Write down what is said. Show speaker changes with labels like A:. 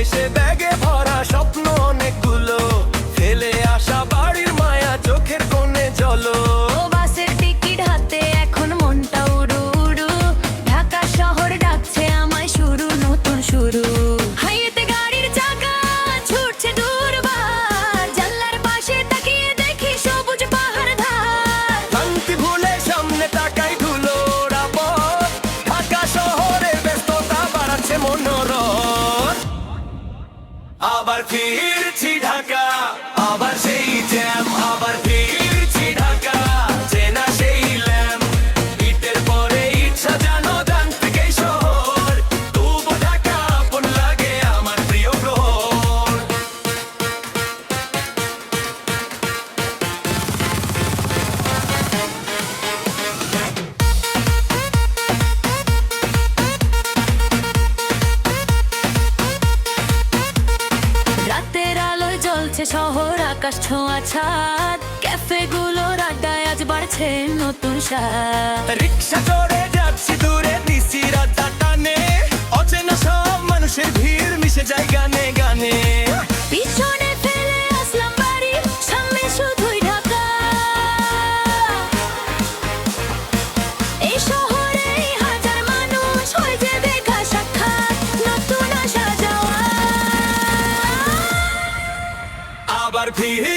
A: দেশে ব্যাগে ভরা স্বপ্ন অনেকগুলো, ফেলে আসা বাড়ির মায়া চোখের কোণে জলো।
B: ও বাসের টিকিট হাতে এখন মনটা উড়ু উড়ু, ঢাকা শহর ডাকছে আমায় শুরু নতুন শুরু। হাইওয়েতে গাড়ির চাকা ছুটছে দুর্বার, জানলার পাশে তাকিয়ে দেখি সবুজ পাহাড় ধার।
A: শান্তি ভুলে সামনে তাকাই ধুলো ওড়াবো, ঢাকা শহরের ব্যস্ততা বাড়াচ্ছে মনোরম। আবার ফিরছি ঢাকা, আবার সেই জ্যাম, আবার ফিরছি ঢাকা, চেনা সেই ল্যাম্প। ইটের পরে ইট সাজানো দান থেকে শহর, তবু ঢাকা আপন লাগে আমার প্রিয় গ্রহ।
B: রাতের আলোয় জ্বলছে শহর, আকাশ ছোঁয়া ছাদ, ক্যাফে গুলোর আড্ডায় আজ বাড়ছে নতুন স্বাদ।
A: রিক্সা চড়ে যাচ্ছি দূরে নিশি রাজা টানে, অচেনা সব মানুষের ভিড় মিশে যায় গানে গানে।
B: পিছনে ফেলে আসলাম বাড়ি, সামনে শুধুই ঢাকা। এই শহরে হাজার মানুষ হয়ে যে দেখা সাক্ষাৎ, নতুন আসা যাওয়া।
A: আবার ফিরে